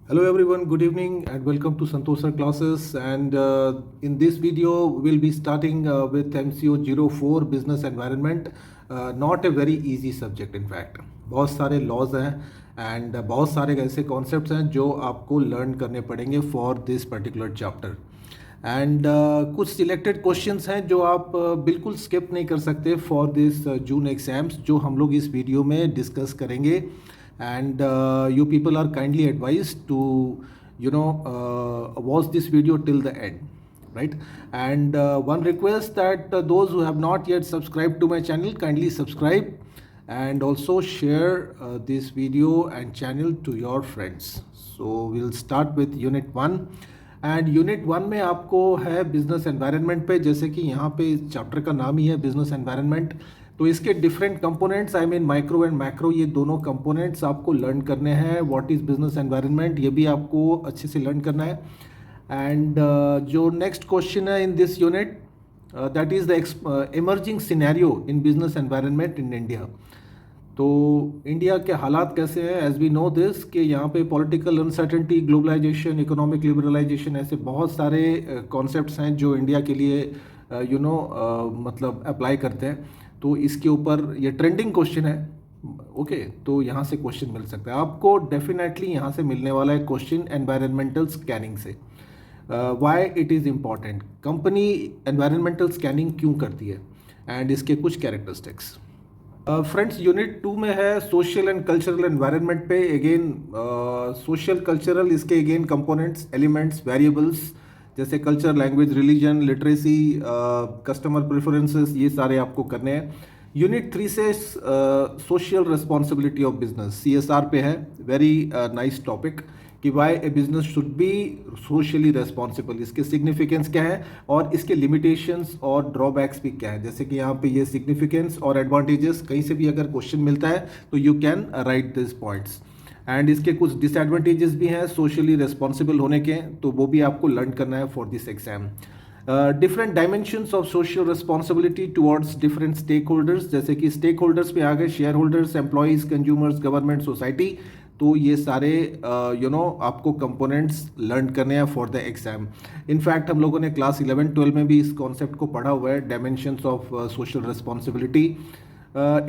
Hello everyone, good evening and welcome to Santosar classes, and in this video we'll be starting with MCO 04 business environment. Not a very easy subject in fact. बहुत सारे laws हैं and बहुत सारे ऐसे concepts हैं जो आपको learn करने पड़ेंगे for this particular chapter. And कुछ सिलेक्टेड क्वेश्चंस हैं जो आप बिल्कुल स्किप नहीं कर सकते फॉर दिस जून एग्जाम्स, जो हम लोग इस वीडियो में डिस्कस करेंगे. And you people are kindly advise to watch this video till the end, right? And one request that those who have not yet subscribed to my channel, kindly subscribe and also share this video and channel to your friends. So we'll start with unit 1. And unit 1 में आपको है business environment पे, जैसे कि यहाँ पे इस chapter का नाम ही है बिजनेस एनवायरनमेंट. तो इसके different components, I mean micro and macro, ये दोनों कंपोनेंट्स आपको लर्न करने हैं. व्हाट इज़ बिजनेस एनवायरनमेंट, ये भी आपको अच्छे से लर्न करना है. एंड जो नेक्स्ट क्वेश्चन है in this unit, that is the emerging scenario in business environment in India. तो इंडिया के हालात कैसे हैं? एज वी नो दिस कि यहाँ पे political uncertainty, globalization, economic liberalization, ऐसे बहुत सारे कॉन्सेप्ट्स हैं जो इंडिया के लिए मतलब अप्लाई करते हैं. तो इसके ऊपर ये ट्रेंडिंग क्वेश्चन है. ओके, तो यहाँ से क्वेश्चन मिल सकता है आपको. डेफिनेटली यहाँ से मिलने वाला है क्वेश्चन एनवायरमेंटल स्कैनिंग से. Why it is important, company environmental scanning क्यों करती है, एंड इसके कुछ कैरेक्टरिस्टिक्स. फ्रेंड्स, यूनिट 2 में है सोशल एंड कल्चरल एनवायरनमेंट पे. अगेन सोशल कल्चरल, इसके अगेन कंपोनेंट्स, एलिमेंट्स, वेरिएबल्स जैसे culture, language, religion, literacy, customer preferences, ये सारे आपको करने हैं. यूनिट 3 से social responsibility of business, CSR पे है. वेरी नाइस टॉपिक कि why a business should be socially responsible, इसके सिग्निफिकेंस क्या है और इसके लिमिटेशंस और ड्रॉबैक्स भी क्या है. जैसे कि यहाँ पे ये सिग्निफिकेंस और एडवांटेजेस कहीं से भी अगर क्वेश्चन मिलता है तो you can write this points. And इसके कुछ डिसएडवांटेजेस भी हैं सोशली रेस्पॉन्सिबल होने के, तो वो भी आपको लर्न करना है for this exam. Different dimensions of social responsibility towards different stakeholders, जैसे कि स्टेक होल्डर्स पे आ गए shareholders, employees, consumers, government, society. तो ये सारे आपको कंपोनेंट्स लर्न करने हैं फॉर द एग्जाम. इनफैक्ट हम लोगों ने क्लास 11-12 में भी इस कॉन्सेप्ट को पढ़ा हुआ है, डायमेंशंस ऑफ सोशल रिस्पॉन्सिबिलिटी.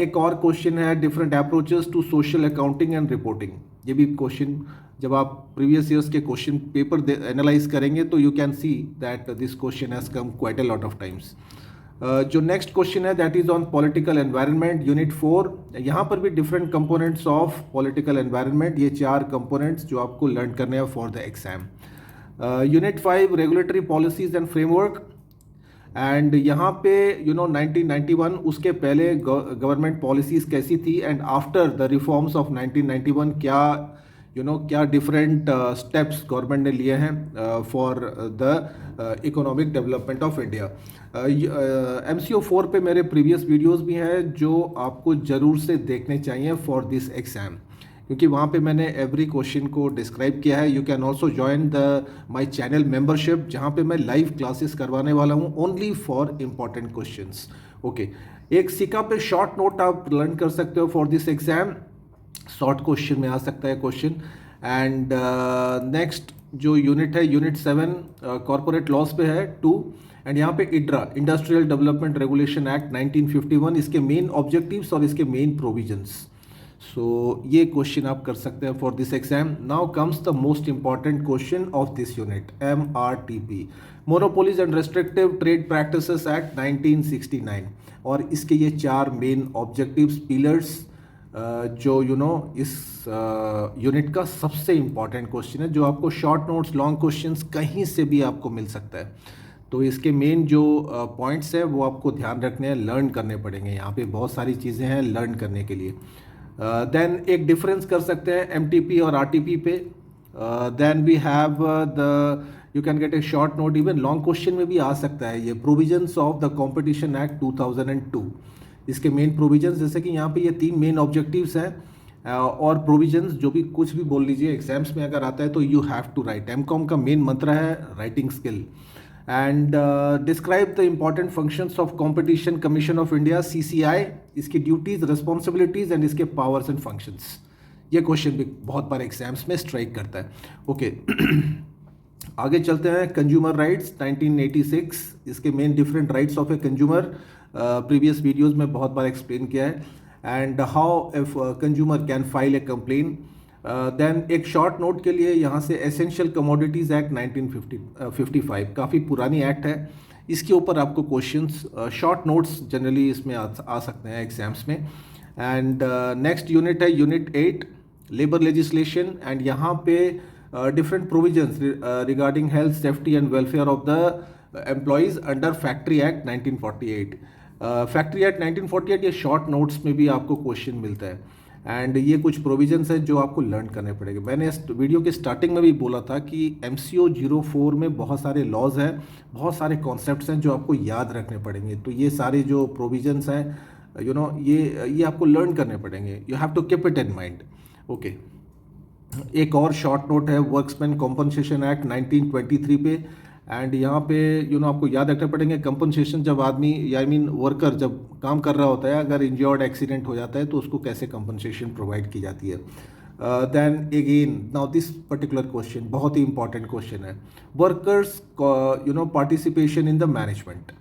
एक और क्वेश्चन है different approaches to social accounting and reporting. ये भी क्वेश्चन जब आप प्रीवियस ईयर्स के क्वेश्चन पेपर एनालाइज करेंगे तो you can see that this question has come quite a lot of times. जो नेक्स्ट क्वेश्चन है that is on political environment, unit 4. यहाँ पर भी different components of political environment, ये 4 components जो आपको लर्न करने हैं for the exam. Unit 5 regulatory policies and framework. And यहाँ पे 1991, उसके पहले गवर्नमेंट पॉलिसीज कैसी थी, and after the reforms of 1991 क्या डिफरेंट स्टेप्स गवर्नमेंट ने लिए हैं for the economic development of India. MCO 4 पे मेरे प्रीवियस वीडियोस भी हैं जो आपको ज़रूर से देखने चाहिए फॉर दिस एग्ज़ाम, क्योंकि वहाँ पे मैंने एवरी क्वेश्चन को डिस्क्राइब किया है. You can also join the my channel membership, जहाँ पे मैं लाइव क्लासेस करवाने वाला हूँ only for important questions. Okay, एक सिक्का पे शॉर्ट नोट आप लर्न कर सकते हो for this exam. Short question में आ सकता है क्वेश्चन. एंड नेक्स्ट जो यूनिट है, यूनिट 7 कॉर्पोरेट लॉस पे है 2. एंड यहाँ पे IDRA, industrial development regulation act 1951, इसके मेन ऑब्जेक्टिव्स और इसके मेन प्रोविजंस. सो ये क्वेश्चन आप कर सकते हैं for this exam. Now comes the most important question of this unit, MRTP, monopolies and restrictive trade practices act 1969. और इसके ये 4 मेन ऑब्जेक्टिव्स, पिलर्स, जो इस यूनिट का सबसे इम्पॉर्टेंट क्वेश्चन है, जो आपको शॉर्ट नोट्स, लॉन्ग क्वेश्चंस कहीं से भी आपको मिल सकता है. तो इसके मेन जो पॉइंट्स हैं वो आपको ध्यान रखने हैं, लर्न करने पड़ेंगे. यहाँ पे बहुत सारी चीज़ें हैं लर्न करने के लिए. देन एक डिफरेंस कर सकते हैं MTP और RTP पे. Then we have the, you can get a short note, even long question में भी आ सकता है ये, provisions of the competition act 2002. इसके मेन प्रोविजंस, जैसे कि यहाँ पे ये 3 मेन ऑब्जेक्टिव्स हैं और प्रोविजंस, जो भी कुछ भी बोल लीजिए, एग्जाम्स में अगर आता है तो you have to write. MCOM का मेन मंत्र है writing skill. And describe the important functions of competition commission of India, CCI, इसकी ड्यूटीज, रिस्पॉन्सिबिलिटीज एंड इसके पावर्स एंड फंक्शंस. ये क्वेश्चन भी बहुत बार एग्जाम्स में स्ट्राइक करता है। ओके आगे चलते हैं। कंज्यूमर राइट्स 1986, इसके main different rights of a consumer previous videos में बहुत बार एक्सप्लेन किया है। And how if consumer can file a complaint. Then एक शॉर्ट नोट के लिए यहाँ से एसेंशियल कमोडिटीज़ एक्ट 1955, काफ़ी पुरानी एक्ट है, इसके ऊपर आपको क्वेश्चंस शॉर्ट नोट्स जनरली इसमें आ सकते हैं एग्जाम्स में। एंड नेक्स्ट यूनिट है यूनिट 8 लेबर लेजिस्लेशन, एंड यहाँ पे different provisions regarding health, safety and welfare of the employees under Factory Act 1948. Factory Act 1948 ये शॉर्ट नोट्स में भी आपको क्वेश्चन मिलता है। एंड ये कुछ प्रोविजंस हैं जो आपको लर्न करने पड़ेंगे। मैंने इस वीडियो के स्टार्टिंग में भी बोला था कि MCO 04 में बहुत सारे लॉज हैं, बहुत सारे कॉन्सेप्ट्स हैं जो आपको याद रखने पड़ेंगे। तो ये सारे जो प्रोविजंस हैं ये आपको लर्न करने पड़ेंगे। You have to keep it in mind. Okay एक और शॉर्ट नोट है वर्क्समैन कॉम्पनसेशन एक्ट 1923 पे। एंड यहाँ पे आपको याद रखने पड़ेंगे कंपनसेशन, जब आदमी या वर्कर जब काम कर रहा होता है, अगर इंजर्ड एक्सीडेंट हो जाता है तो उसको कैसे कंपनसेशन प्रोवाइड की जाती है। Then again now this particular question बहुत ही इंपॉर्टेंट क्वेश्चन है, workers participation in the management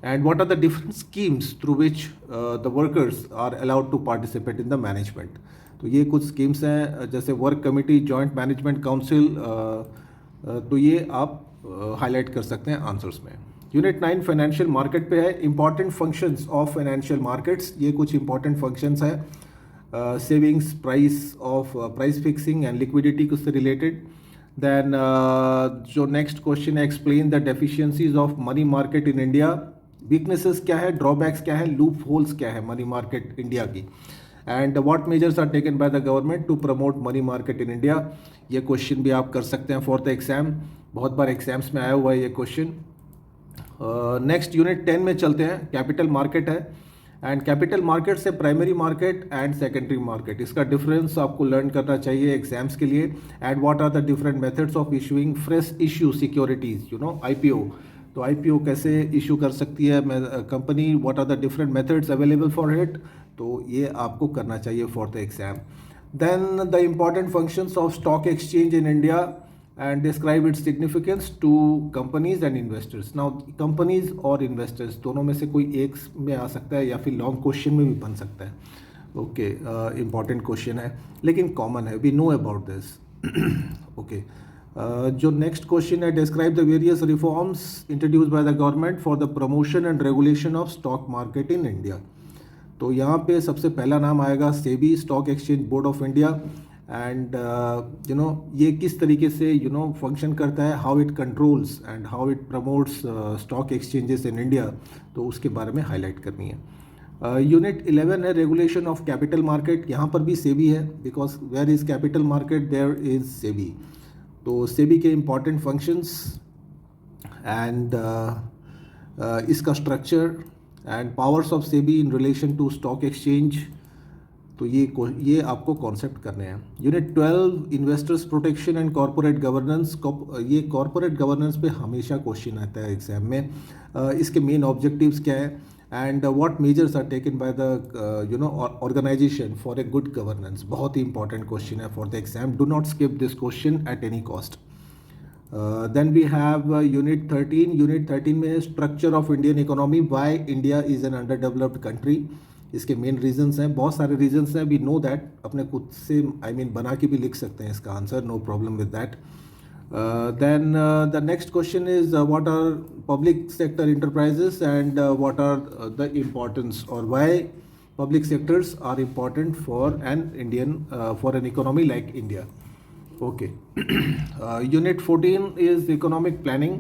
and what are the different schemes through which the workers are allowed to participate in the management। तो ये कुछ schemes हैं जैसे work committee, joint management council, तो ये आप हाईलाइट कर सकते हैं आंसर्स में। यूनिट 9 फाइनेंशियल मार्केट पे है, important functions of financial markets, ये कुछ इंपॉर्टेंट फंक्शंस है। Savings, price fixing and liquidity से रिलेटेड। देन जो नेक्स्ट क्वेश्चन है, explain the deficiencies of money market in India. Weaknesses क्या है, ड्रॉबैक्स क्या है, लूप होल्स क्या है मनी मार्केट इंडिया की। And what measures are taken by the government to promote money market in India. ये question भी आप कर सकते हैं फॉर द एग्जाम, बहुत बार एग्जाम्स में आया हुआ है ये क्वेश्चन। नेक्स्ट यूनिट 10 में चलते हैं, कैपिटल मार्केट है। एंड कैपिटल मार्केट से primary market and secondary market, इसका डिफरेंस आपको लर्न करना चाहिए एग्जाम्स के लिए। And what are the different methods of issuing fresh issue securities, IPO। तो IPO कैसे इशू कर सकती है company, what are the different methods available for it, तो ये आपको करना चाहिए for the exam. Then the important functions of stock exchange in India and describe its significance to companies and investors. Now companies और investors दोनों में से कोई एक में आ सकता है या फिर लॉन्ग क्वेश्चन में भी बन सकता है। ओके इम्पॉर्टेंट क्वेश्चन है लेकिन कॉमन है, we know about this. Okay जो नेक्स्ट क्वेश्चन है, describe the various reforms introduced by the government for the promotion and regulation of stock market in India. तो यहाँ पे सबसे पहला नाम आएगा SEBI, stock exchange board of India. And ये किस तरीके से फंक्शन करता है, how it controls and how it promotes stock exchanges in India, तो उसके बारे में हाईलाइट करनी है। यूनिट 11 है रेगुलेशन ऑफ कैपिटल मार्केट, यहाँ पर भी सेबी है, because where is capital market there is SEBI. तो सेबी के इम्पॉर्टेंट फंक्शंस एंड इसका structure and powers of SEBI in relation to stock exchange, तो ये आपको कॉन्सेप्ट करने हैं। Unit 12 investors protection and corporate governance, ये कॉर्पोरेट गवर्नेंस पे हमेशा क्वेश्चन आता है एग्जाम में। इसके मेन ऑब्जेक्टिव्स क्या है and what measures are taken by the organization for a good governance, बहुत ही इंपॉर्टेंट क्वेश्चन है for the exam, do not skip this question at any cost. Then we have unit 13। Unit 13 में structure of Indian economy, why India is an under developed country, इसके main reasons हैं, बहुत सारे reasons हैं, we know that, अपने खुद से बना के भी लिख सकते हैं इसका answer, no problem with that. Then the next question is what are public sector enterprises and what are the importance or why public sectors are important for an Indian for an economy like India. Okay. Unit 14 is economic planning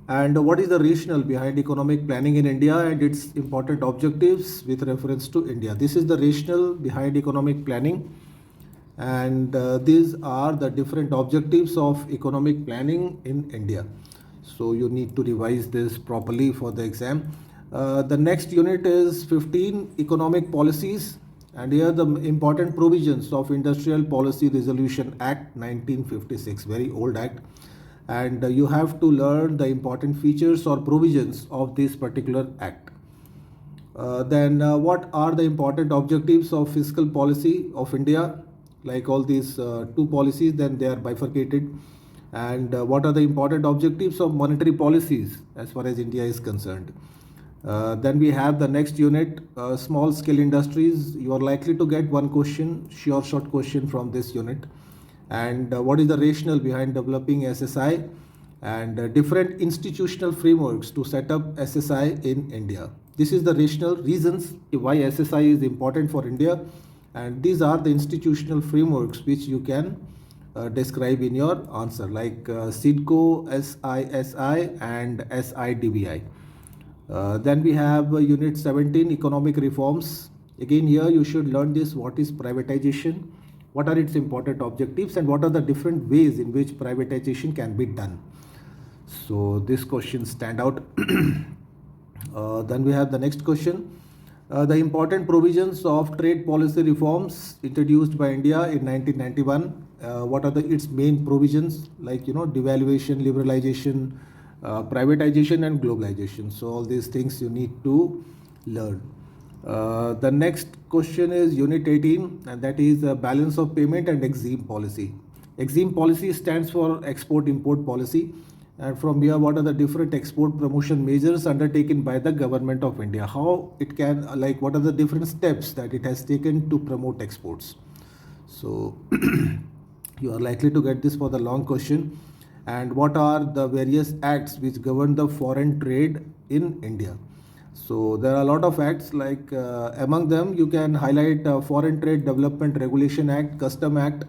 and what is the rationale behind economic planning in India and its important objectives with reference to India. This is the rationale behind economic planning. And these are the different objectives of economic planning in India. So you need to revise this properly for the exam. The next unit is 15 economic policies, and here the important provisions of Industrial Policy Resolution Act 1956, very old act, and you have to learn the important features or provisions of this particular act. Then what are the important objectives of fiscal policy of India? Like all these two policies, then they are bifurcated. And what are the important objectives of monetary policies as far as India is concerned? Then we have the next unit, small scale industries. You are likely to get one question, sure short question from this unit. And what is the rationale behind developing SSI, and different institutional frameworks to set up SSI in India. This is the rationale reasons why SSI is important for India, and these are the institutional frameworks which you can describe in your answer, like SIDCO, SISI, and SIDBI. Then we have unit 17, economic reforms. Again, here you should learn this: what is privatization, what are its important objectives, and what are the different ways in which privatization can be done. So this question stand out. Then we have the next question. The important provisions of trade policy reforms introduced by India in 1991. What are its main provisions? Like, devaluation, liberalization, privatization, and globalization. So all these things you need to learn. The next question is unit 18, and that is balance of payment and EXIM policy. EXIM policy stands for export import policy. And from here, what are the different export promotion measures undertaken by the government of India? How it can, what are the different steps that it has taken to promote exports? So you are likely to get this for the long question. And what are the various acts which govern the foreign trade in India? So there are a lot of acts, like among them you can highlight Foreign Trade Development Regulation Act, Custom Act.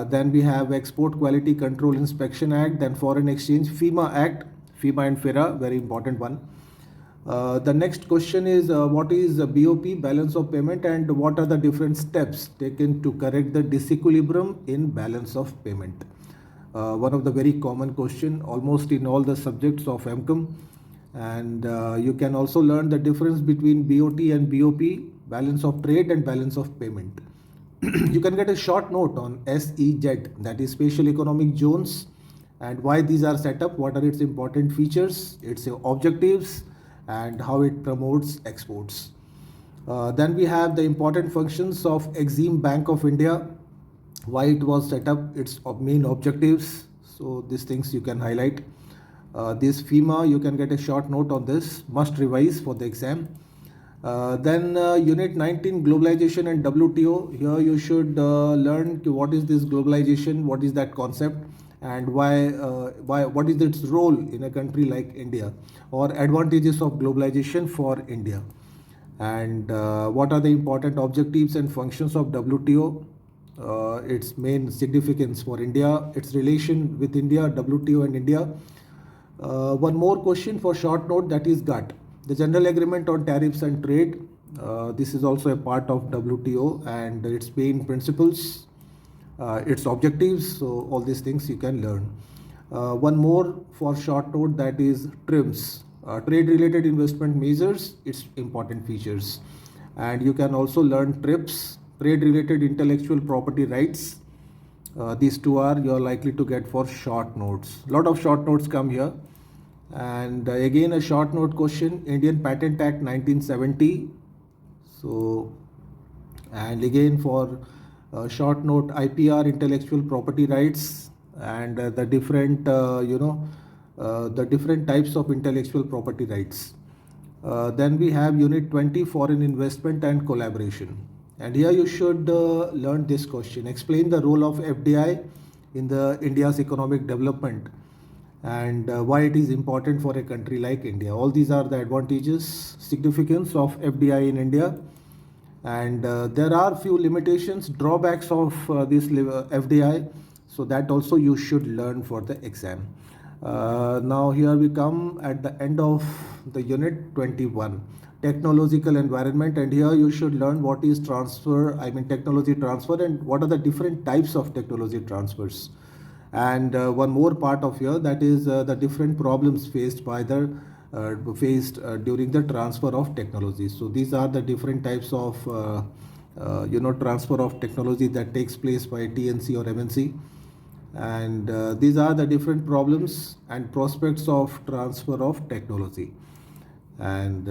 Then we have Export Quality Control Inspection Act, then Foreign Exchange, FEMA Act, FEMA and FERA, very important one. The next question is what is BOP, balance of payment, and what are the different steps taken to correct the disequilibrium in balance of payment? One of the very common question almost in all the subjects of MCOM. And you can also learn the difference between BOT and BOP, balance of trade and balance of payment. You can get a short note on SEZ, that is Special Economic Zones, and why these are set up, what are its important features, its objectives, and how it promotes exports. Then we have the important functions of Exim Bank of India, why it was set up, its main objectives. So these things you can highlight. This FEMA, you can get a short note on this, must revise for the exam. Then unit 19, globalization and WTO. Here you should learn what is this globalization, what is that concept, and why what is its role in a country like India, or advantages of globalization for India, and what are the important objectives and functions of WTO, its main significance for India, its relation with India, WTO and India. One more question for short note, that is GATT, the General Agreement on Tariffs and Trade. This is also a part of WTO, and its main principles, its objectives. So all these things you can learn. One more for short note, that is TRIMS, trade related investment measures, its important features. And you can also learn TRIPS, trade related intellectual property rights. These two are you are likely to get for short notes. A lot of short notes come here. And again a short note question, Indian Patent Act 1970. So, and again for short note, IPR, intellectual property rights, and the different the different types of intellectual property rights. Then we have unit 20, foreign investment and collaboration. And here you should learn this question, explain the role of FDI in the India's economic development, and why it is important for a country like India. All these are the advantages, significance of FDI in India, and there are few limitations, drawbacks of this FDI, so that also you should learn for the exam. Now here we come at the end of the unit 21, technological environment, and here you should learn what is technology transfer, and what are the different types of technology transfers. And one more part of here, that is the different problems faced by the during the transfer of technology. So these are the different types of transfer of technology that takes place by TNC or MNC, and these are the different problems and prospects of transfer of technology. And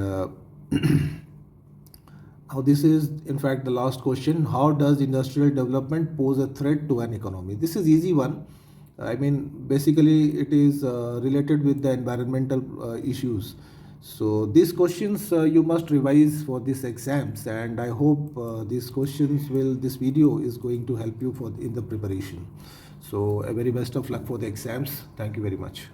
Now this is in fact the last question. How does industrial development pose a threat to an economy? This is easy one. I mean, basically it is related with the environmental issues. So these questions you must revise for these exams, and I hope this video is going to help you in the preparation. So a very best of luck for the exams. Thank you very much.